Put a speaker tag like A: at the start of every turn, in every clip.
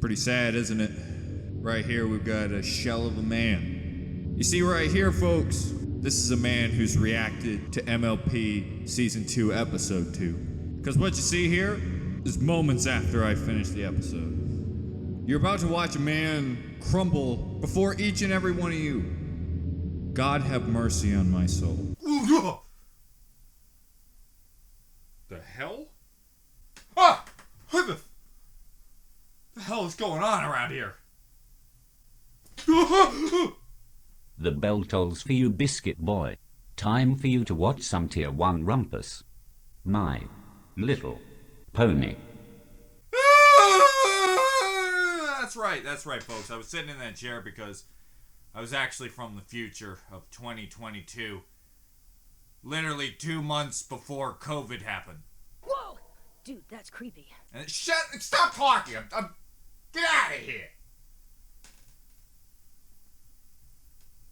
A: Pretty sad, isn't it? Right here, we've got a shell of a man. You see right here, folks, this is a man who's reacted to MLP Season 2, Episode 2. Because what you see here is moments after I finished the episode. You're about to watch a man crumble before each and every one of you. God have mercy on my soul.
B: The hell? Ah! What the hell is going on around here?
C: The bell tolls for you, Biscuit Boy. Time for you to watch some Tier 1 rumpus. My Little Pony.
B: That's right, folks. I was sitting in that chair because I was actually from the future of 2022. Literally 2 months before COVID happened.
D: Whoa! Dude, that's creepy.
B: And stop talking! Get out of here!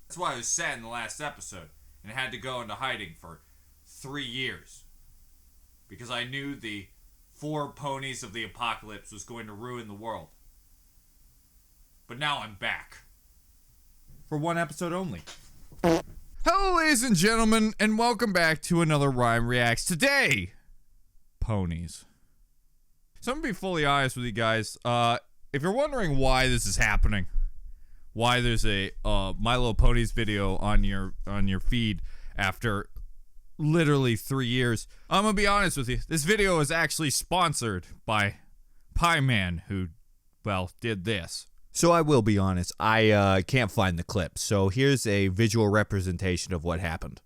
B: That's why I was sad in the last episode and had to go into hiding for 3 years. Because I knew the 4 ponies of the apocalypse was going to ruin the world. But now I'm back. For 1 episode only. Hello, ladies and gentlemen, and welcome back to another Ryan Reacts. Today, ponies. So I'm gonna be fully honest with you guys. If you're wondering why this is happening, why there's a My Little Ponies video on your feed after literally 3 years, I'm gonna be honest with you. This video is actually sponsored by Pie Man, who, well, did this.
E: So I will be honest, I can't find the clip. So here's a visual representation of what happened.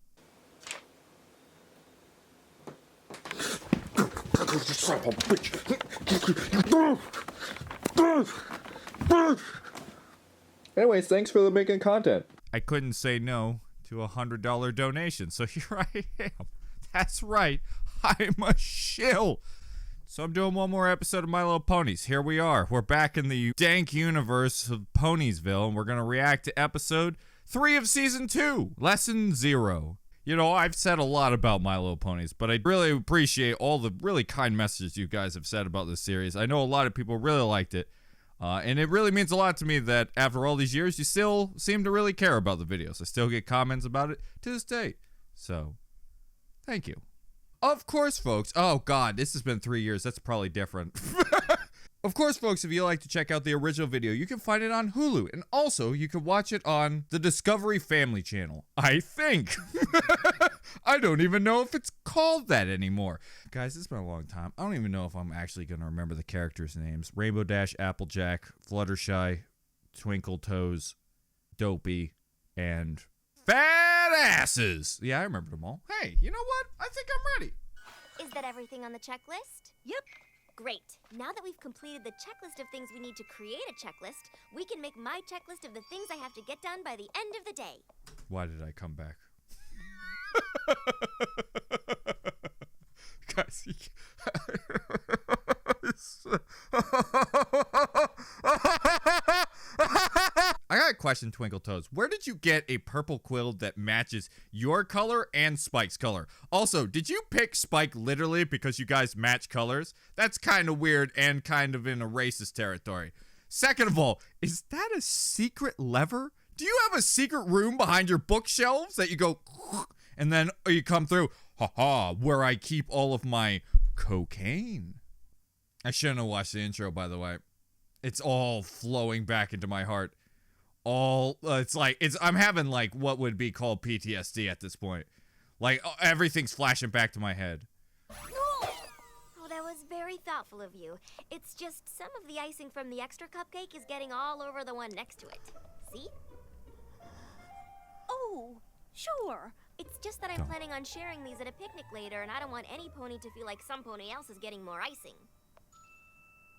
F: Anyways, thanks for making content.
B: I couldn't say no to a $100 donation, so here I am. That's right, I'm a shill. So I'm doing one more episode of My Little Ponies. Here we are. We're back in the dank universe of Poniesville, and we're going to react to episode 3 of season 2, lesson 0. You know, I've said a lot about My Little Ponies, but I really appreciate all the really kind messages you guys have said about this series. I know a lot of people really liked it, and it really means a lot to me that after all these years, you still seem to really care about the videos. I still get comments about it to this day. So, thank you. Of course, folks. Oh, God, this has been 3 years. That's probably different. Of course, folks, if you like to check out the original video, you can find it on Hulu. And also, you can watch it on the Discovery Family channel. I think. I don't even know if it's called that anymore. Guys, it's been a long time. I don't even know if I'm actually going to remember the characters' names. Rainbow Dash, Applejack, Fluttershy, Twinkle Toes, Dopey, and Fat Asses. Yeah, I remember them all. Hey, you know what? I think I'm ready.
G: Is that everything on the checklist?
D: Yep.
G: Great. Now that we've completed the checklist of things we need to create a checklist, we can make my checklist of the things I have to get done by the end of the day.
B: Why did I come back? Guys, I got a question, Twinkle Toes. Where did you get a purple quill that matches your color and Spike's color? Also, did you pick Spike literally because you guys match colors? That's kind of weird and kind of in a racist territory. Second of all, is that a secret lever? Do you have a secret room behind your bookshelves that you go and then you come through, haha, where I keep all of my cocaine? I shouldn't have watched the intro, by the way. It's all flowing back into my heart. I'm having like what would be called PTSD at this point. Like everything's flashing back to my head.
G: Oh, that was very thoughtful of you. It's just some of the icing from the extra cupcake is getting all over the one next to it. See?
D: Oh, sure.
G: It's just that I'm planning on sharing these at a picnic later, and I don't want any pony to feel like some pony else is getting more icing.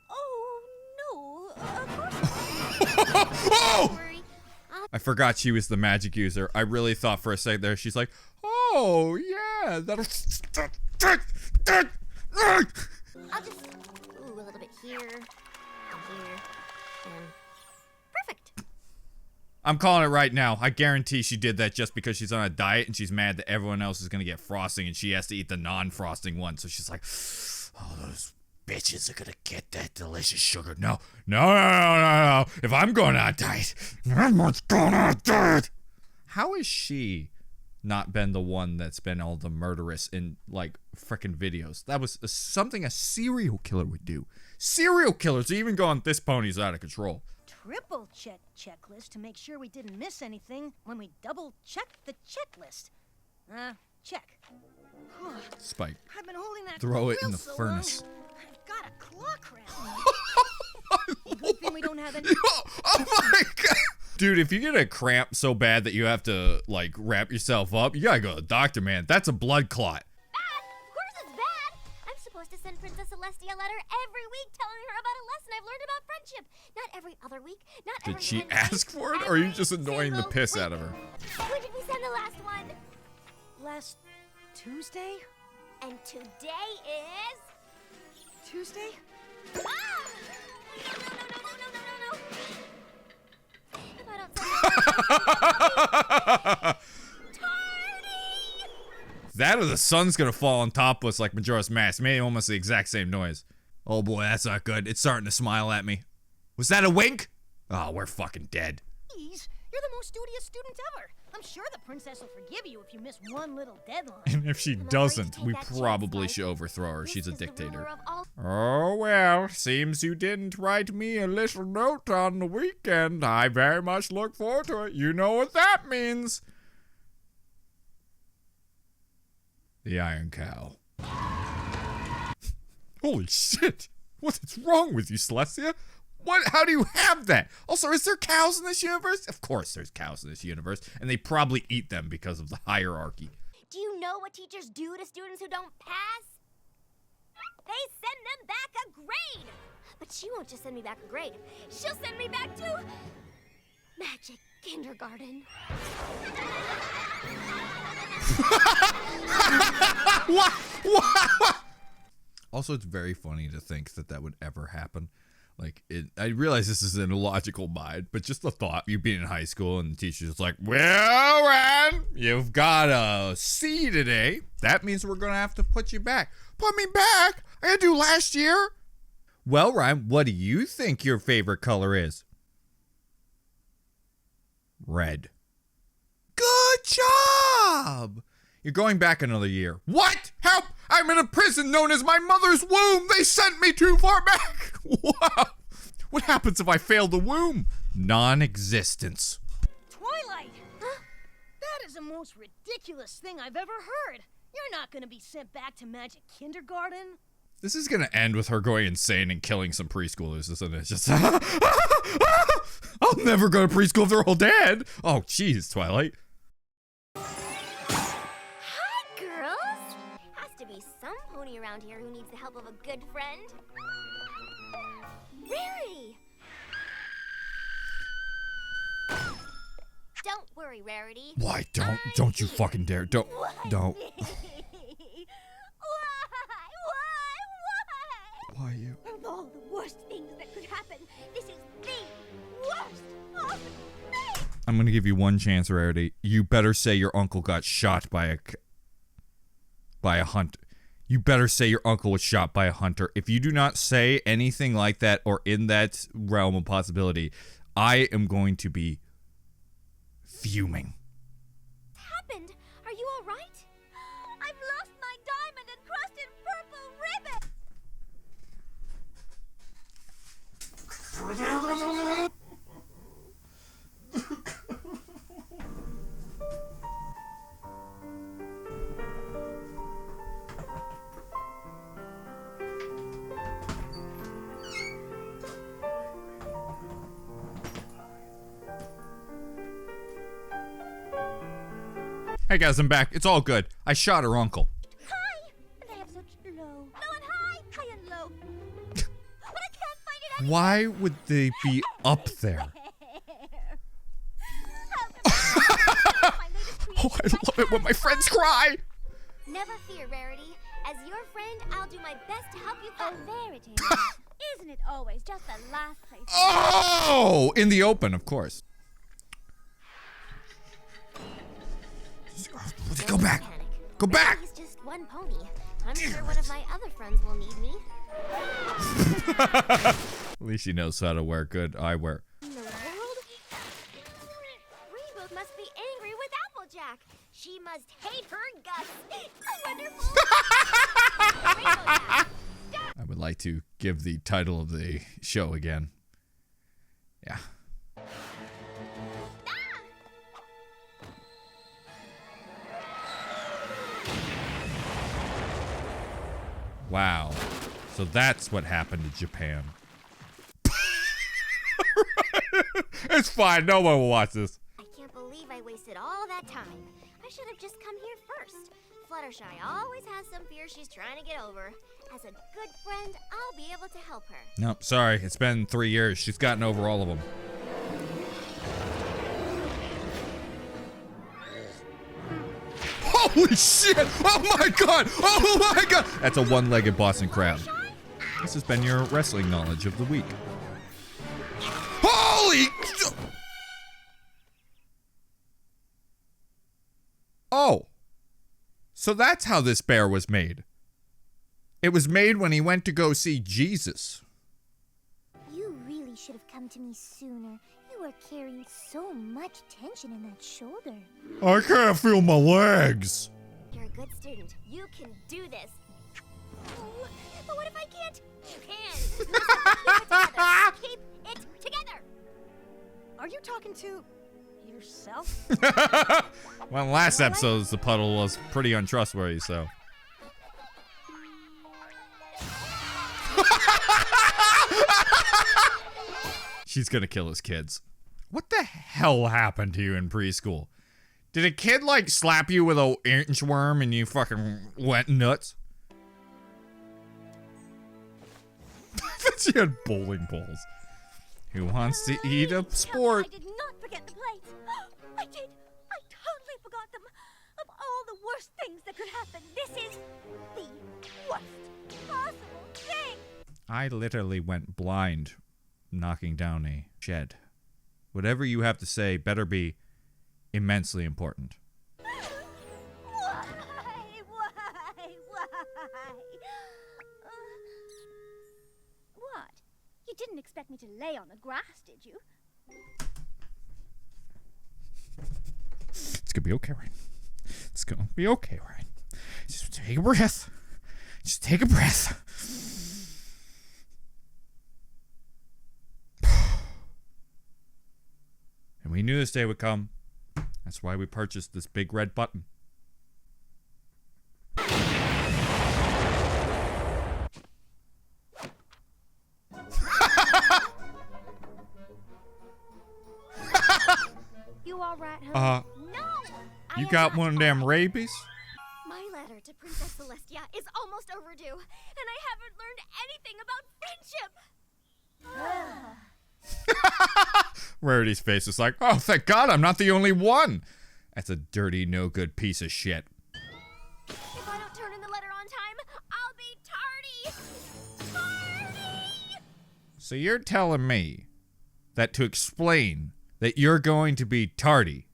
D: Oh, no. Of course not.
G: Don't worry.
B: I forgot she was the magic user. I really thought for a second there she's like, oh yeah, that'll.
G: I'll just a little bit here, and here, and perfect.
B: I'm calling it right now. I guarantee she did that just because she's on a diet and she's mad that everyone else is gonna get frosting and she has to eat the non-frosting one. So she's like, oh, those
E: bitches are gonna get that delicious sugar.
B: No. If I'm going on a diet, everyone's going on a diet. How has she not been the one that's been all the murderous in, like, frickin' videos? That was something a serial killer would do. Serial killers even going, this pony's out of control.
H: Triple check checklist to make sure we didn't miss anything when we double checked the checklist. Check.
B: Spike.
H: I've been holding that
B: Throw it in
H: grill
B: the
H: so
B: furnace.
H: long, I've got a claw cramp. Good thing we don't have any.
B: Oh my god. Dude, if you get a cramp so bad that you have to, like, wrap yourself up, you gotta go to the doctor, man. That's a blood clot.
G: Bad? Of course it's bad. I'm supposed to send Princess Celestia a letter every week telling her about a lesson I've learned about friendship. Not every other week. Not every
B: Did she
G: Wednesday,
B: ask for it, or are you
G: every
B: just annoying the
G: single
B: piss
G: week.
B: out of her?
G: When did we send the last one?
H: Last Tuesday?
G: And today is...
H: Tuesday?
G: Ah! No. If I don't send Tardy!
B: That or the sun's gonna fall on top of us like Majora's Mask. Made almost the exact same noise. Oh boy, that's not good. It's starting to smile at me. Was that a wink? Oh, we're fucking dead.
H: Please, you're the most studious student ever. I'm sure the princess will forgive you if you miss one little deadline.
B: And if she
G: I'm afraid
B: doesn't,
G: to take
B: we
G: that chance,
B: probably
G: Mike.
B: should overthrow her.
G: This
B: She's a
G: is the
B: dictator.
G: ruler of all-
B: Oh well, seems you didn't write me a little note on the weekend. I very much look forward to it. You know what that means. The Iron Cow. Holy shit! What is wrong with you, Celestia? What? How do you have that? Also, is there cows in this universe? Of course there's cows in this universe, and they probably eat them because of the hierarchy.
G: Do you know what teachers do to students who don't pass? They send them back a grade! But she won't just send me back a grade. She'll send me back to... Magic Kindergarten.
B: What? What? Also, it's very funny to think that that would ever happen. Like, I realize this is an illogical mind, but just the thought, you being in high school and the teacher's like, well, Ryan, you've got a C today. That means we're going to have to put you back. Put me back? I had to do last year? Well, Ryan, what do you think your favorite color is? Red. Good job! You're going back another year. What? Help! I'm in a prison known as my mother's womb! They sent me too far back! Wow! What happens if I fail the womb? Non-existence.
H: Twilight! Huh? That is the most ridiculous thing I've ever heard. You're not gonna be sent back to Magic Kindergarten.
B: This is gonna end with her going insane and killing some preschoolers, isn't it? Just I'll never go to preschool if they're all dead! Oh, jeez, Twilight.
G: Hi, girls! Has to be some pony around here who needs the help of a good friend. Rarity! Don't worry, Rarity.
B: Why? Don't you fucking dare. Don't.
G: Why?
B: Why you?
G: Of all the worst things that could happen, this is the worst of things!
B: I'm gonna give you one chance, Rarity. You better say your uncle got shot by a hunter. You better say your uncle was shot by a hunter. If you do not say anything like that or in that realm of possibility, I am going to be fuming.
G: What happened? Are you all right? I've lost my diamond encrusted purple ribbon!
B: Hey guys, I'm back. It's all good. I shot her uncle.
G: Hi! And I have such low and high, high and low. But I can't find it anywhere.
B: Why would they be up there? Oh, I love it when my friends cry.
G: Never fear, Rarity. As your friend, I'll do my best to help you find Rarity. Isn't it always just the last place?
B: Oh, in the open, of course. Go back.
G: Panic.
B: Go back.
G: He's just one pony. I'm sure one of my other friends will need me.
B: At least he knows how to wear good eyewear.
G: In the world? Rainbow must be angry with Applejack. She must hate her guts. Wonderful. Rainbow Jack,
B: I would like to give the title of the show again. Yeah. Wow. So that's what happened to Japan. It's fine. No one will watch this.
G: I can't believe I wasted all that time. I should have just come here first. Fluttershy always has some fear she's trying to get over. As a good friend, I'll be able to help her.
B: Nope, sorry. It's been 3 years. She's gotten over all of them. Holy shit! Oh my god! Oh my god! That's a one-legged Boston crab. This has been your wrestling knowledge of the week. Holy! Oh. So that's how this bear was made. It was made when he went to go see Jesus.
G: You really should have come to me sooner. You are carrying so much tension in that shoulder.
B: I can't feel my legs.
G: You're a good student. You can do this. Oh, but what if I can't? You can. Keep it together.
H: Are you talking to yourself?
B: Well, last episode's the puddle was pretty untrustworthy, so. She's gonna kill his kids. What the hell happened to you in preschool? Did a kid like slap you with an inchworm and you fucking went nuts? She had bowling balls. Who wants to eat a sport?
D: I did not forget the plates. I did. I totally forgot them. Of all the worst things that could happen, this is the worst possible thing.
B: I literally went blind knocking down a shed. Whatever you have to say better be immensely important.
D: Why? What? You didn't expect me to lay on the grass, did you?
B: It's gonna be okay, Ryan. It's gonna be okay, Ryan. Just take a breath. Just take a breath. And we knew this day would come. That's why we purchased this big red button.
G: You all right, huh?
D: No!
G: I
B: You
G: am
B: got
G: not
B: one of them rabies?
G: My letter to Princess Celestia is almost overdue, and I haven't learned anything about friendship.
B: Rarity's face is like, oh, thank God I'm not the only one. That's a dirty, no good piece of shit.
G: If I don't turn in the letter on time, I'll be tardy. Tardy!
B: So you're telling me that to explain that you're going to be tardy,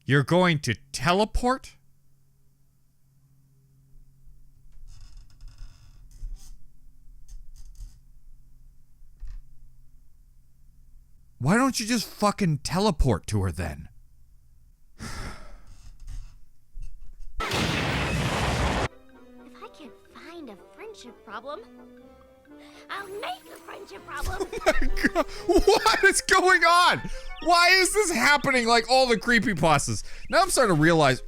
B: you're going to teleport? Why don't you just fucking teleport to her then?
G: If I can't find a friendship problem, I'll make a friendship problem.
B: God, what is going on? Why is this happening like all the creepypastas? Now I'm starting to realize.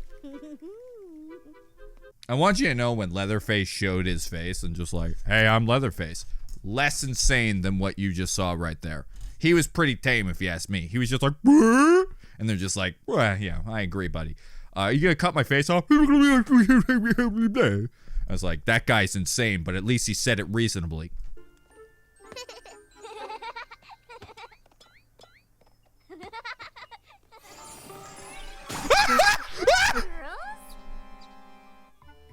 B: I want you to know when Leatherface showed his face and just like, hey, I'm Leatherface. Less insane than what you just saw right there. He was pretty tame if you ask me. He was just like, "Brr," and they're just like, well, yeah, I agree, buddy. You gonna cut my face off? I was like, that guy's insane, but at least he said it reasonably.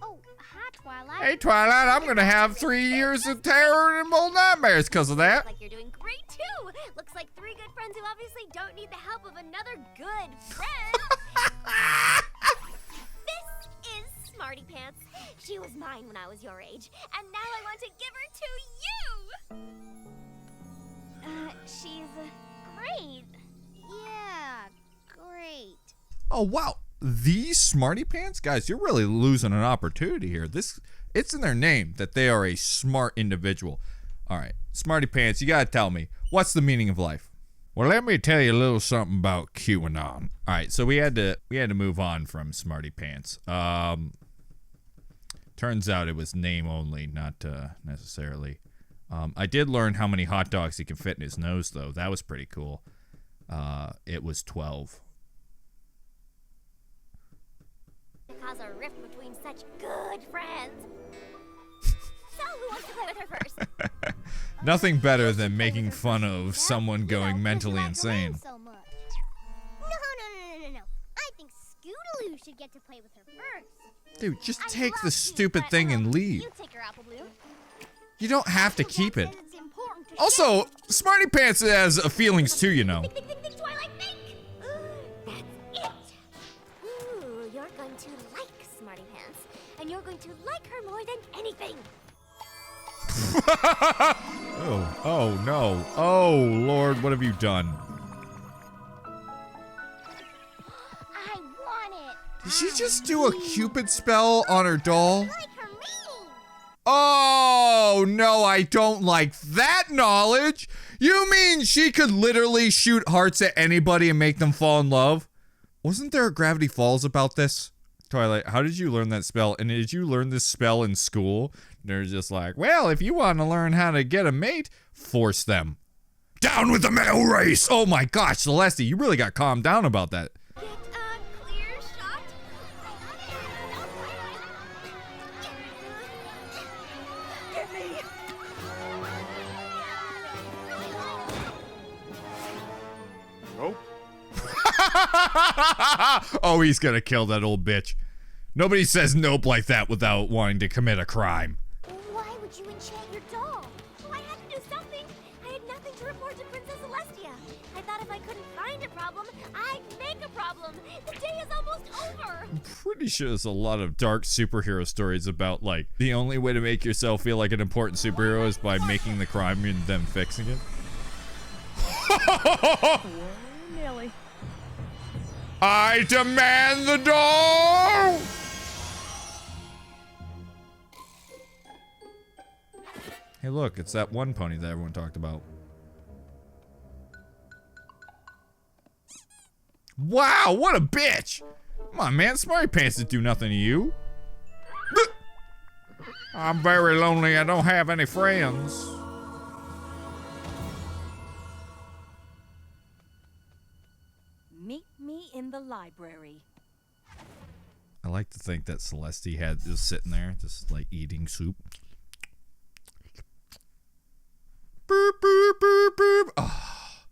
G: Oh, hi, Twilight.
B: Hey, Twilight, I'm gonna have 3 years of terror and old nightmares because of that.
G: Like you're doing great too. Looks like 3 good friends who obviously don't need the help of another good friend. This is Smarty Pants. She was mine when I was your age, and now I want to give her to you! She's great. Yeah, great.
B: Oh, wow. These Smarty Pants? Guys, you're really losing an opportunity here. It's in their name that they are a smart individual. All right, Smarty Pants, you gotta tell me, what's the meaning of life? Well, let me tell you a little something about QAnon. All right, so we had to move on from Smarty Pants. Turns out it was name only, not necessarily. I did learn how many hot dogs he can fit in his nose, though. That was pretty cool. It was 12.
G: To cause a rift between such good friends. So, who wants to play with her first?
B: Nothing better than making fun of someone going mentally insane.
G: So much. No. I think Scootaloo should get to play with her first.
B: Dude, just
G: I'd
B: take
G: love
B: the
G: to,
B: stupid
G: but,
B: thing and leave.
G: You take her, Apple Blue.
B: You don't have to keep it.
G: It's important to
B: Also, Smarty Pants has feelings too, you know.
G: Think, Twilight, think! That's it! Ooh, you're going to like Smarty Pants, and you're going to like her more than anything.
B: Oh no. Oh, Lord, what have you done?
G: I want it.
B: Did she just do a Cupid spell on her doll?
G: Like her mean.
B: Oh, no, I don't like that knowledge. You mean she could literally shoot hearts at anybody and make them fall in love? Wasn't there a Gravity Falls about this? Twilight, how did you learn that spell? And did you learn this spell in school? They're just like, well, if you want to learn how to get a mate, force them. Down with the male race! Oh my gosh, Celeste, you really got calmed down about that.
G: Get a clear shot. Get me.
B: Oh, he's gonna kill that old bitch. Nobody says nope like that without wanting to commit a crime.
G: Why would you enchant your doll? Well, I had to do something. I had nothing to report to Princess Celestia. I thought if I couldn't find a problem, I'd make a problem. The day is almost over.
B: I'm pretty sure there's a lot of dark superhero stories about, like, the only way to make yourself feel like an important superhero is by making the crime and then fixing it.
H: Nearly.
B: I demand the doll! Hey, look, it's that one pony that everyone talked about. Wow, what a bitch! Come on, man, Smarty Pants didn't do nothing to you. I'm very lonely, I don't have any friends.
H: Meet me in the library.
B: I like to think that Celeste had just sitting there, just like eating soup. Boop, boop, boop, boop. Oh.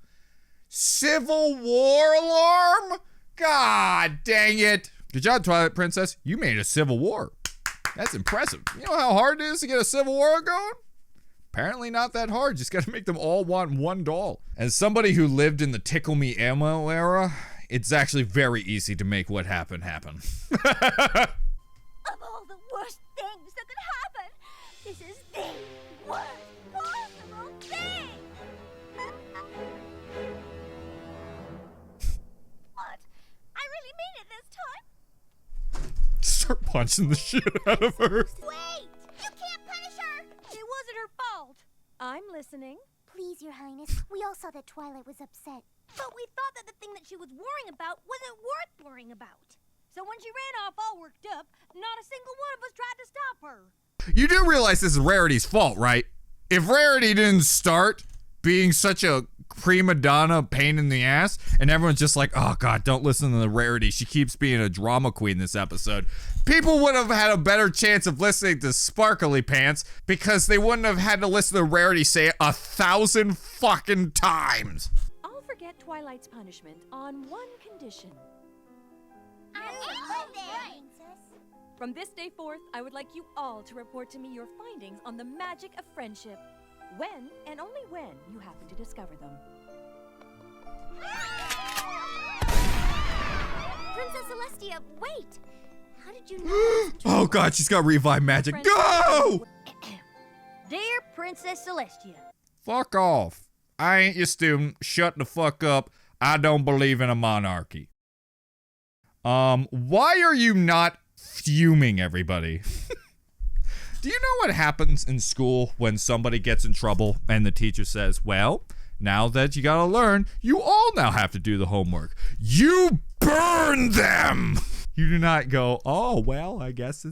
B: Civil War alarm? God dang it. Good job, Twilight Princess. You made a Civil War. That's impressive. You know how hard it is to get a Civil War going? Apparently not that hard. Just gotta make them all want one doll. As somebody who lived in the Tickle Me Elmo era, it's actually very easy to make what happened happen.
D: Of all the worst things that could happen, this is the worst possible thing! What? I really mean it this time?
B: Start punching the shit out of her.
G: Wait! You can't punish her!
H: It wasn't her fault. I'm listening.
G: Please, Your Highness, we all saw that Twilight was upset.
H: But we thought that the thing that she was worrying about wasn't worth worrying about. So when she ran off all worked up, not a single one of us tried to stop her.
B: You do realize this is Rarity's fault, right? If Rarity didn't start being such a prima donna pain in the ass, and everyone's just like, oh god, don't listen to the Rarity, she keeps being a drama queen this episode, people would have had a better chance of listening to Sparkly Pants because they wouldn't have had to listen to Rarity say it 1,000 fucking times.
H: I'll forget Twilight's punishment on one condition. From this day forth, I would like you all to report to me your findings on the magic of friendship. When, and only when, you happen to discover them.
G: Princess Celestia, wait! How did you know I wasn't
E: Oh god, she's got revive magic. Go!
G: Dear Princess Celestia,
B: Fuck off. I ain't your student. Shut the fuck up. I don't believe in a monarchy. Why are you not fuming, everybody? Do you know what happens in school when somebody gets in trouble and the teacher says, well, now that you gotta learn, you all now have to do the homework. You burn them! You do not go, oh, well, I guess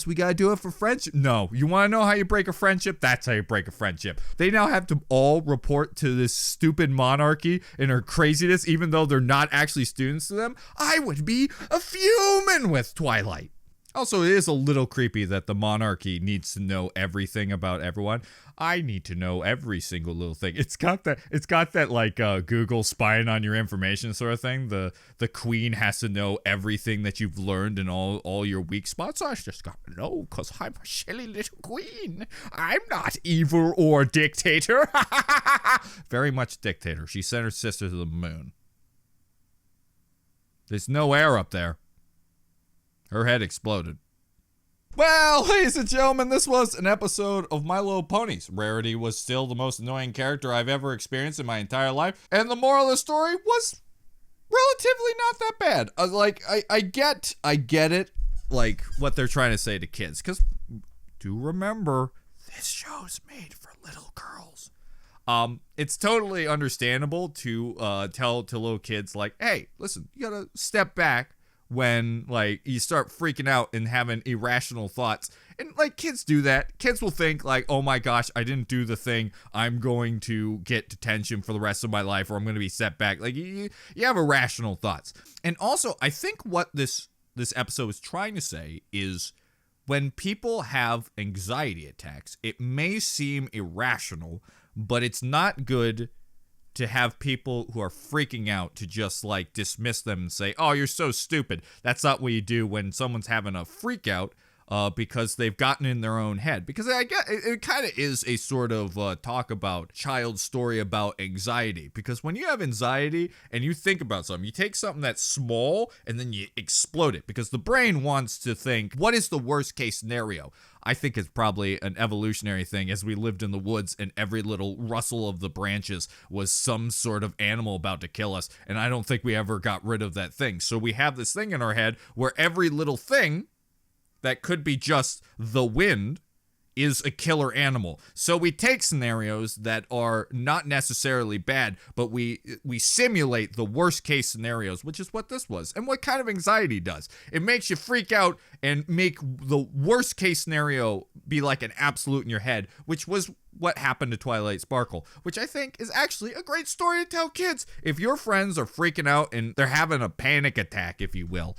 B: we gotta do it for friendship. No, you wanna know how you break a friendship? That's how you break a friendship. They now have to all report to this stupid monarchy and her craziness, even though they're not actually students to them. I would be fuming with Twilight. Also, it is a little creepy that the monarchy needs to know everything about everyone. I need to know every single little thing. It's got that like Google spying on your information sort of thing. The queen has to know everything that you've learned in all your weak spots. I just got to know because I'm a silly little queen. I'm not evil or dictator. Very much dictator. She sent her sister to the moon. There's no air up there. Her head exploded. Well, ladies and gentlemen, this was an episode of My Little Ponies. Rarity was still the most annoying character I've ever experienced in my entire life, and the moral of the story was relatively not that bad. I get it, like, what they're trying to say to kids, because do remember, this show's made for little girls. It's totally understandable to tell to little kids, like, hey, listen, you gotta step back when, like, you start freaking out and having irrational thoughts. And, like, kids do that. Kids will think, like, oh my gosh, I didn't do the thing. I'm going to get detention for the rest of my life, or I'm going to be set back. Like, you have irrational thoughts. And also, I think what this episode is trying to say is when people have anxiety attacks, it may seem irrational, but it's not good to have people who are freaking out to just like dismiss them and say, oh, you're so stupid. That's not what you do when someone's having a freak out because they've gotten in their own head. Because I get it kind of is a sort of talk about child story about anxiety. Because when you have anxiety and you think about something, you take something that's small and then you explode it. Because the brain wants to think, what is the worst case scenario? I think it's probably an evolutionary thing as we lived in the woods and every little rustle of the branches was some sort of animal about to kill us. And I don't think we ever got rid of that thing. So we have this thing in our head where every little thing that could be just the wind is a killer animal. So we take scenarios that are not necessarily bad, but we simulate the worst case scenarios, which is what this was. And what kind of anxiety does? It makes you freak out and make the worst case scenario be like an absolute in your head, which was what happened to Twilight Sparkle, which I think is actually a great story to tell kids. If your friends are freaking out and they're having a panic attack, if you will,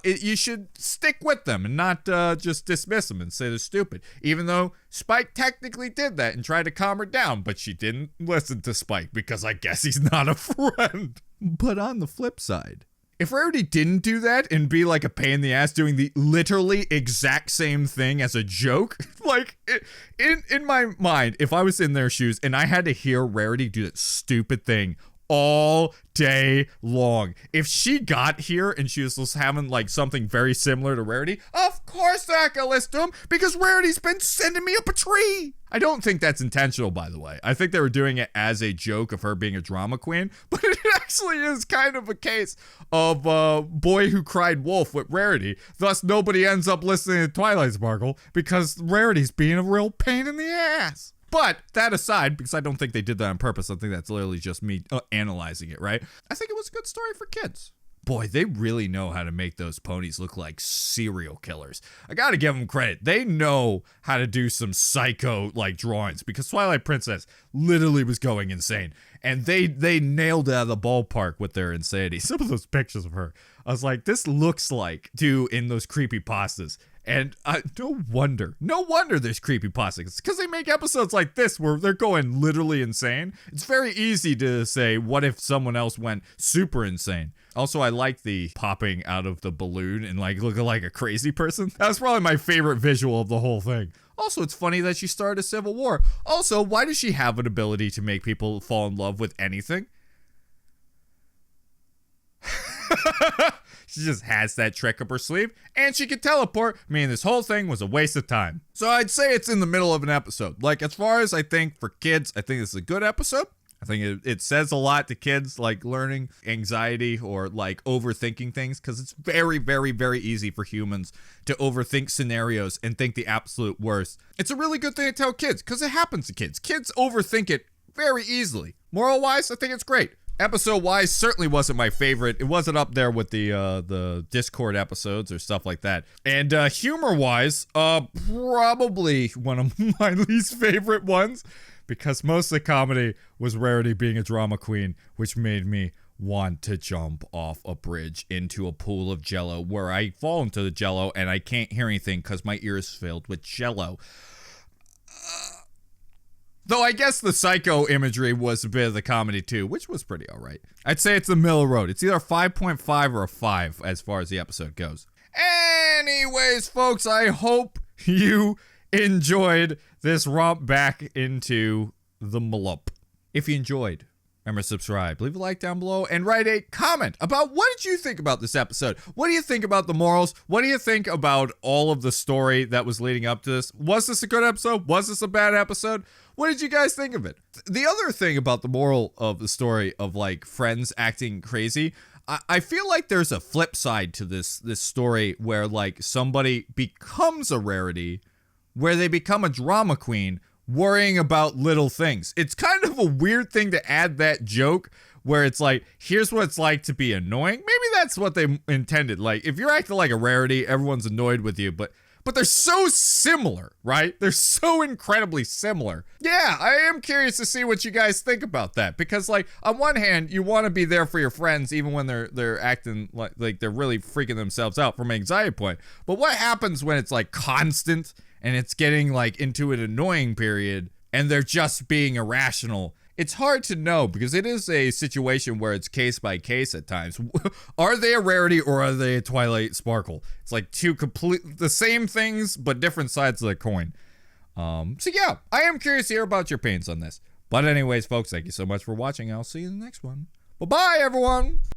B: you should stick with them and not just dismiss them and say they're stupid. Even though Spike technically did that and tried to calm her down, but she didn't listen to Spike because I guess he's not a friend. But on the flip side, if Rarity didn't do that and be like a pain in the ass doing the literally exact same thing as a joke, like in my mind, if I was in their shoes and I had to hear Rarity do that stupid thing all day long. If she got here and she was just having like something very similar to Rarity, of course they're not gonna listen to him because Rarity's been sending me up a tree. I don't think that's intentional, by the way. I think they were doing it as a joke of her being a drama queen, but it actually is kind of a case of Boy Who Cried Wolf with Rarity. Thus, nobody ends up listening to Twilight Sparkle because Rarity's being a real pain in the ass. But that aside, because I don't think they did that on purpose, I think that's literally just me analyzing it, right? I think it was a good story for kids. Boy, they really know how to make those ponies look like serial killers. I gotta give them credit. They know how to do some psycho like drawings because Twilight Princess literally was going insane. And they nailed it out of the ballpark with their insanity. Some of those pictures of her, I was like, this looks like in those creepypastas. And no wonder there's creepypastas because they make episodes like this where they're going literally insane. It's very easy to say, what if someone else went super insane? Also, I like the popping out of the balloon and like looking like a crazy person. That's probably my favorite visual of the whole thing. Also, it's funny that she started a civil war. Also, why does she have an ability to make people fall in love with anything? She just has that trick up her sleeve, and she can teleport, meaning this whole thing was a waste of time. So I'd say it's in the middle of an episode. Like, as far as I think for kids, I think this is a good episode. I think it says a lot to kids, like learning anxiety or like overthinking things, because it's very, very, very easy for humans to overthink scenarios and think the absolute worst. It's a really good thing to tell kids, because it happens to kids. Kids overthink it very easily. Moral-wise, I think it's great. Episode-wise, certainly wasn't my favorite. It wasn't up there with the Discord episodes or stuff like that. And humor-wise, probably one of my least favorite ones, because most of the comedy was Rarity being a drama queen, which made me want to jump off a bridge into a pool of jello, where I fall into the jello and I can't hear anything because my ear is filled with jello. Though I guess the psycho imagery was a bit of the comedy too, which was pretty alright. I'd say it's the middle road. It's either a 5.5 or a 5 as far as the episode goes. Anyways, folks, I hope you enjoyed this romp back into the Malump. If you enjoyed, remember to subscribe, leave a like down below, and write a comment about what did you think about this episode? What do you think about the morals? What do you think about all of the story that was leading up to this? Was this a good episode? Was this a bad episode? What did you guys think of it? The other thing about the moral of the story of like friends acting crazy, I feel like there's a flip side to this story where like somebody becomes a Rarity, where they become a drama queen, worrying about little things. It's kind of a weird thing to add that joke where it's like, here's what it's like to be annoying. Maybe that's what they intended. Like, if you're acting like a Rarity, everyone's annoyed with you, but they're so similar, right? They're so incredibly similar. Yeah, I am curious to see what you guys think about that, because like on one hand, you want to be there for your friends even when they're acting like they're really freaking themselves out from an anxiety point. But what happens when it's like constant and it's getting like into an annoying period and they're just being irrational? It's hard to know, because it is a situation where it's case by case at times. Are they a Rarity or are they a Twilight Sparkle? It's like two the same things, but different sides of the coin. So yeah, I am curious to hear about your opinions on this. But anyways, folks, thank you so much for watching. I'll see you in the next one. Bye-bye, everyone.